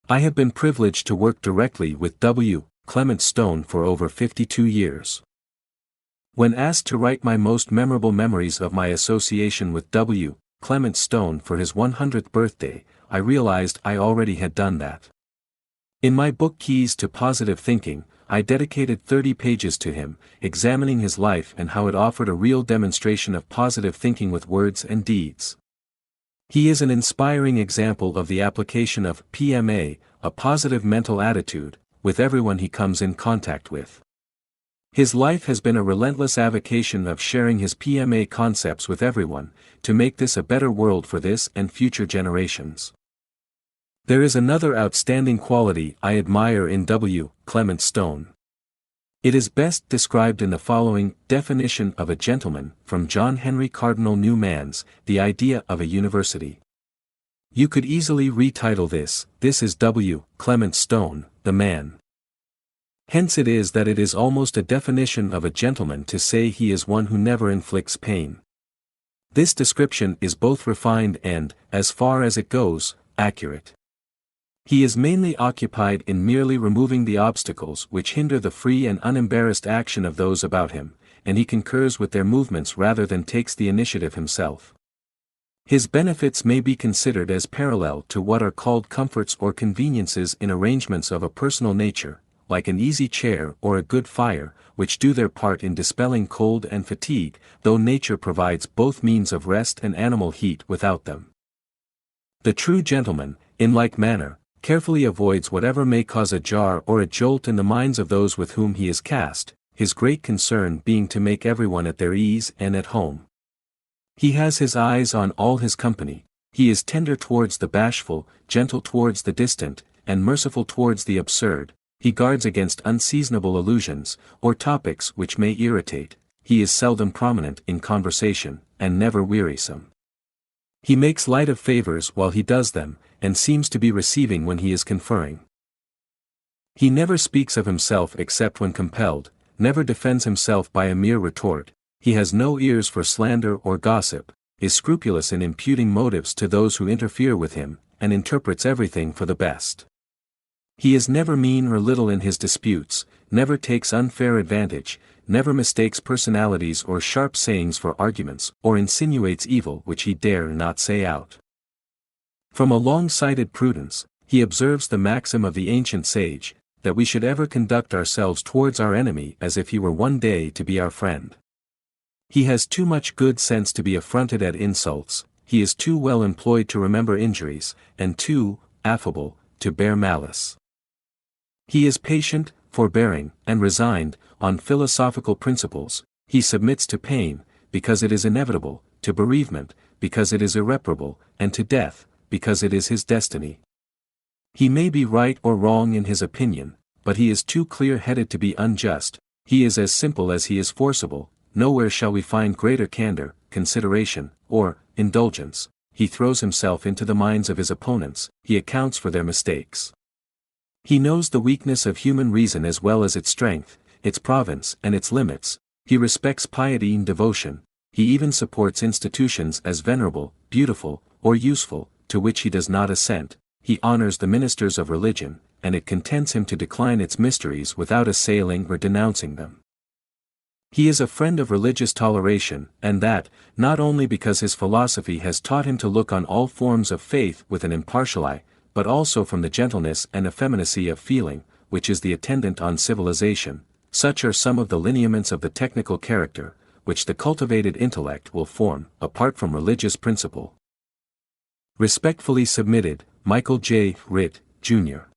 I have been privileged to work directly with W. Clement Stone for over 52 years. When asked to write my most memorable memories of my association with W. Clement Stone for his 100th birthday, I realized I already had done that. In my book Keys to Positive Thinking, I dedicated 30 pages to him, examining his life and how it offered a real demonstration of positive thinking with words and deeds. He is an inspiring example of the application of PMA, a positive mental attitude, with everyone he comes in contact with. His life has been a relentless avocation of sharing his PMA concepts with everyone, to make this a better world for this and future generations. There is another outstanding quality I admire in W. Clement Stone. It is best described in the following definition of a gentleman from John Henry Cardinal Newman's The Idea of a University. You could easily retitle this is W. Clement Stone, the man. Hence it is that it is almost a definition of a gentleman to say he is one who never inflicts pain. This description is both refined and, as far as it goes, accurate. He is mainly occupied in merely removing the obstacles which hinder the free and unembarrassed action of those about him, and he concurs with their movements rather than takes the initiative himself. His benefits may be considered as parallel to what are called comforts or conveniences in arrangements of a personal nature, like an easy chair or a good fire, which do their part in dispelling cold and fatigue, though nature provides both means of rest and animal heat without them. The true gentleman, in like manner, carefully avoids whatever may cause a jar or a jolt in the minds of those with whom he is cast, his great concern being to make everyone at their ease and at home. He has his eyes on all his company, he is tender towards the bashful, gentle towards the distant, and merciful towards the absurd, he guards against unseasonable allusions, or topics which may irritate, he is seldom prominent in conversation, and never wearisome. He makes light of favors while he does them, and seems to be receiving when he is conferring. He never speaks of himself except when compelled, never defends himself by a mere retort, he has no ears for slander or gossip, is scrupulous in imputing motives to those who interfere with him, and interprets everything for the best. He is never mean or little in his disputes, never takes unfair advantage, never mistakes personalities or sharp sayings for arguments, or insinuates evil which he dare not say out. From a long-sighted prudence, he observes the maxim of the ancient sage, that we should ever conduct ourselves towards our enemy as if he were one day to be our friend. He has too much good sense to be affronted at insults, he is too well employed to remember injuries, and too affable to bear malice. He is patient, forbearing, and resigned, on philosophical principles, he submits to pain, because it is inevitable, to bereavement, because it is irreparable, and to death, because it is his destiny. He may be right or wrong in his opinion, but he is too clear-headed to be unjust, he is as simple as he is forcible, nowhere shall we find greater candor, consideration, or indulgence, he throws himself into the minds of his opponents, he accounts for their mistakes. He knows the weakness of human reason as well as its strength, its province and its limits, he respects piety and devotion, he even supports institutions as venerable, beautiful, or useful, to which he does not assent, he honors the ministers of religion, and it contents him to decline its mysteries without assailing or denouncing them. He is a friend of religious toleration, and that, not only because his philosophy has taught him to look on all forms of faith with an impartial eye, but also from the gentleness and effeminacy of feeling, which is the attendant on civilization. Such are some of the lineaments of the technical character, which the cultivated intellect will form, apart from religious principle. Respectfully submitted, Michael J. Ritt, Jr.